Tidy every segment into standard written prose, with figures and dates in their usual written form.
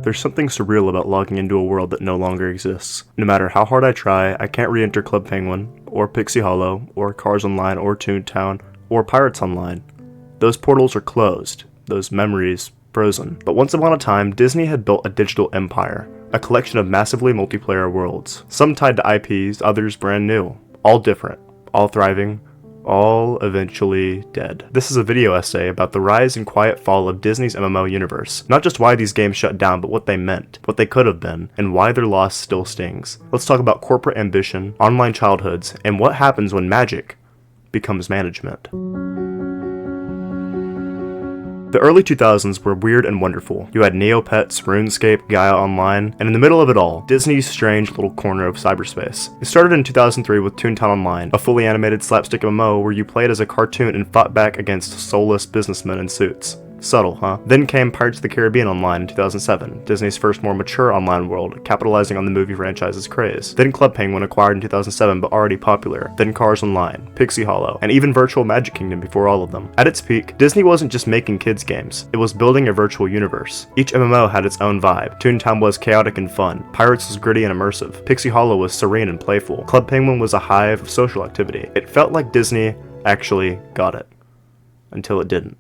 There's something surreal about logging into a world that no longer exists. No matter how hard I try, I can't re-enter Club Penguin, or Pixie Hollow, or Cars Online, or Toontown, or Pirates Online. Those portals are closed, those memories frozen. But once upon a time, Disney had built a digital empire, a collection of massively multiplayer worlds, some tied to IPs, others brand new, all different, all thriving, all eventually dead. This is a video essay about the rise and quiet fall of Disney's MMO universe. Not just why these games shut down, but what they meant, what they could have been, and why their loss still stings. Let's talk about corporate ambition, online childhoods, and what happens when magic becomes management. The early 2000s were weird and wonderful. You had Neopets, RuneScape, Gaia Online, and in the middle of it all, Disney's strange little corner of cyberspace. It started in 2003 with Toontown Online, a fully animated slapstick MMO where you played as a cartoon and fought back against soulless businessmen in suits. Subtle, huh? Then came Pirates of the Caribbean Online in 2007, Disney's first more mature online world, capitalizing on the movie franchise's craze. Then Club Penguin, acquired in 2007 but already popular. Then Cars Online, Pixie Hollow, and even Virtual Magic Kingdom before all of them. At its peak, Disney wasn't just making kids games, it was building a virtual universe. Each MMO had its own vibe. Toontown was chaotic and fun, Pirates was gritty and immersive, Pixie Hollow was serene and playful, Club Penguin was a hive of social activity. It felt like Disney actually got it. Until it didn't.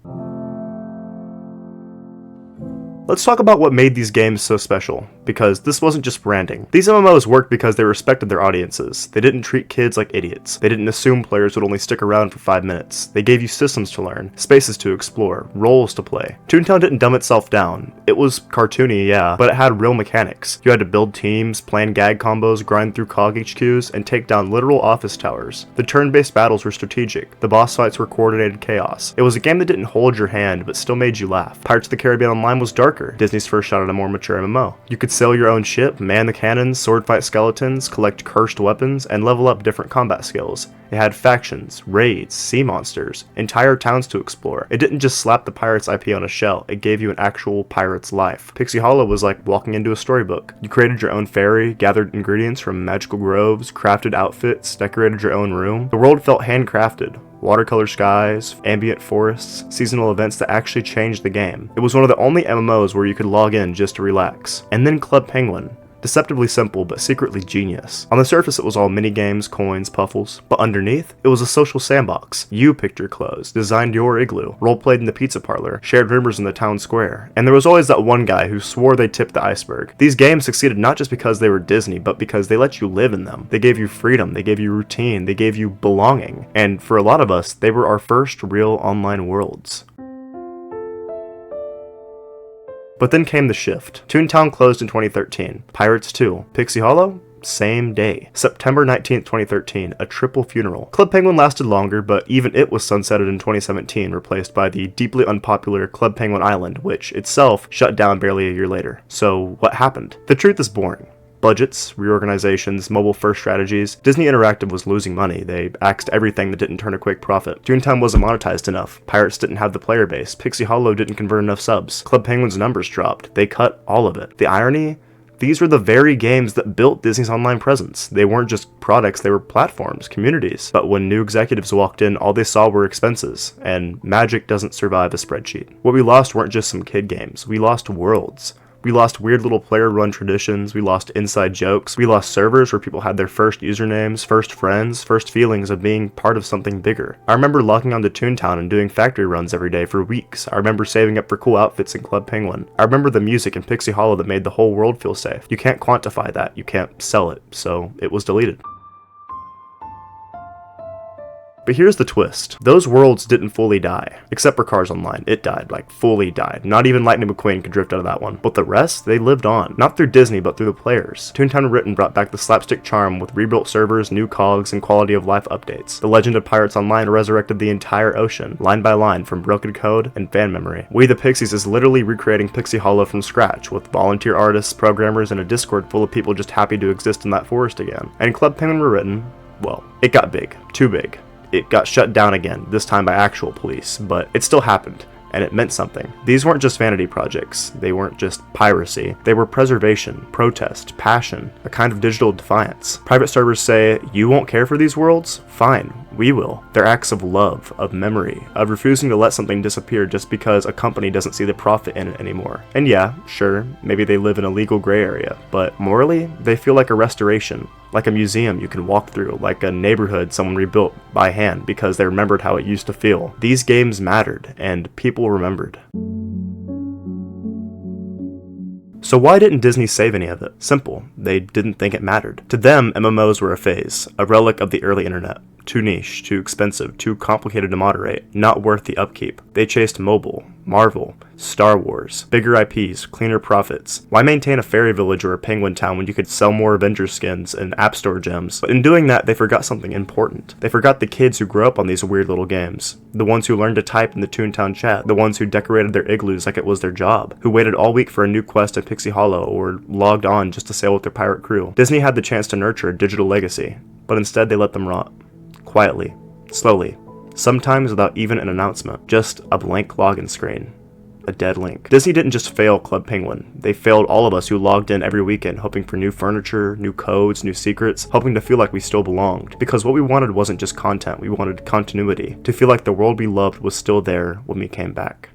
Let's talk about what made these games so special, because this wasn't just branding. These MMOs worked because they respected their audiences. They didn't treat kids like idiots. They didn't assume players would only stick around for 5 minutes. They gave you systems to learn, spaces to explore, roles to play. Toontown didn't dumb itself down. It was cartoony, yeah, but it had real mechanics. You had to build teams, plan gag combos, grind through COG HQs, and take down literal office towers. The turn-based battles were strategic. The boss fights were coordinated chaos. It was a game that didn't hold your hand, but still made you laugh. Pirates of the Caribbean Online was darker. Disney's first shot at a more mature MMO. You could sail your own ship, man the cannons, sword fight skeletons, collect cursed weapons, and level up different combat skills. It had factions, raids, sea monsters, entire towns to explore. It didn't just slap the Pirates IP on a shell, it gave you an actual pirate's life. Pixie Hollow was like walking into a storybook. You created your own fairy, gathered ingredients from magical groves, crafted outfits, decorated your own room. The world felt handcrafted. Watercolor skies, ambient forests, seasonal events that actually changed the game. It was one of the only MMOs where you could log in just to relax. And then Club Penguin. Deceptively simple, but secretly genius. On the surface it was all minigames, coins, puffles, but underneath, it was a social sandbox. You picked your clothes, designed your igloo, role-played in the pizza parlor, shared rumors in the town square, and there was always that one guy who swore they tipped the iceberg. These games succeeded not just because they were Disney, but because they let you live in them. They gave you freedom, they gave you routine, they gave you belonging, and for a lot of us, they were our first real online worlds. But then came the shift. Toontown closed in 2013. Pirates 2. Pixie Hollow? Same day. September 19th, 2013, a triple funeral. Club Penguin lasted longer, but even it was sunsetted in 2017, replaced by the deeply unpopular Club Penguin Island, which itself shut down barely a year later. So what happened? The truth is boring. Budgets, reorganizations, mobile-first strategies. Disney Interactive was losing money. They axed everything that didn't turn a quick profit. Toontown wasn't monetized enough. Pirates didn't have the player base. Pixie Hollow didn't convert enough subs. Club Penguin's numbers dropped. They cut all of it. The irony? These were the very games that built Disney's online presence. They weren't just products, they were platforms, communities. But when new executives walked in, all they saw were expenses, and magic doesn't survive a spreadsheet. What we lost weren't just some kid games. We lost worlds. We lost weird little player-run traditions, we lost inside jokes, we lost servers where people had their first usernames, first friends, first feelings of being part of something bigger. I remember logging onto Toontown and doing factory runs every day for weeks. I remember saving up for cool outfits in Club Penguin. I remember the music in Pixie Hollow that made the whole world feel safe. You can't quantify that, you can't sell it, so it was deleted. But here's the twist. Those worlds didn't fully die. Except for Cars Online. It died, like fully died. Not even Lightning McQueen could drift out of that one. But the rest, they lived on. Not through Disney, but through the players. Toontown Written brought back the slapstick charm with rebuilt servers, new cogs, and quality of life updates. The Legend of Pirates Online resurrected the entire ocean, line by line, from broken code and fan memory. We the Pixies is literally recreating Pixie Hollow from scratch, with volunteer artists, programmers, and a Discord full of people just happy to exist in that forest again. And Club Penguin Rewritten, well, it got big. Too big. It got shut down again, this time by actual police, but it still happened, and it meant something. These weren't just vanity projects, they weren't just piracy, they were preservation, protest, passion, a kind of digital defiance. Private servers say, you won't care for these worlds? Fine, We will. They're acts of love, of memory, of refusing to let something disappear just because a company doesn't see the profit in it anymore. And yeah, sure, maybe they live in a legal gray area, but morally, they feel like a restoration, like a museum you can walk through, like a neighborhood someone rebuilt by hand because they remembered how it used to feel. These games mattered, and people remembered. So why didn't Disney save any of it? Simple, they didn't think it mattered. To them, MMOs were a phase, a relic of the early internet. Too niche, too expensive, too complicated to moderate, not worth the upkeep. They chased mobile, Marvel, Star Wars, bigger IPs, cleaner profits. Why maintain a fairy village or a penguin town when you could sell more Avengers skins and App Store gems? But in doing that, they forgot something important. They forgot the kids who grew up on these weird little games. The ones who learned to type in the Toontown chat. The ones who decorated their igloos like it was their job. Who waited all week for a new quest at Pixie Hollow or logged on just to sail with their pirate crew. Disney had the chance to nurture a digital legacy, but instead they let them rot. Quietly, slowly, sometimes without even an announcement, just a blank login screen, a dead link. Disney didn't just fail Club Penguin, they failed all of us who logged in every weekend hoping for new furniture, new codes, new secrets, hoping to feel like we still belonged. Because what we wanted wasn't just content, we wanted continuity, to feel like the world we loved was still there when we came back.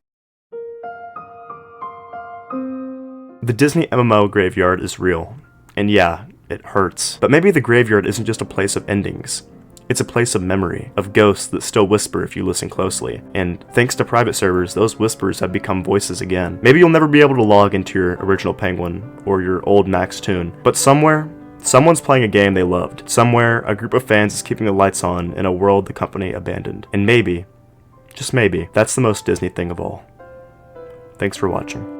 The Disney MMO Graveyard is real, and yeah, it hurts. But maybe the graveyard isn't just a place of endings. It's a place of memory, of ghosts that still whisper if you listen closely. And thanks to private servers, those whispers have become voices again. Maybe you'll never be able to log into your original Penguin or your old Max Toon, but somewhere, someone's playing a game they loved. Somewhere, a group of fans is keeping the lights on in a world the company abandoned. And maybe, just maybe, that's the most Disney thing of all. Thanks for watching.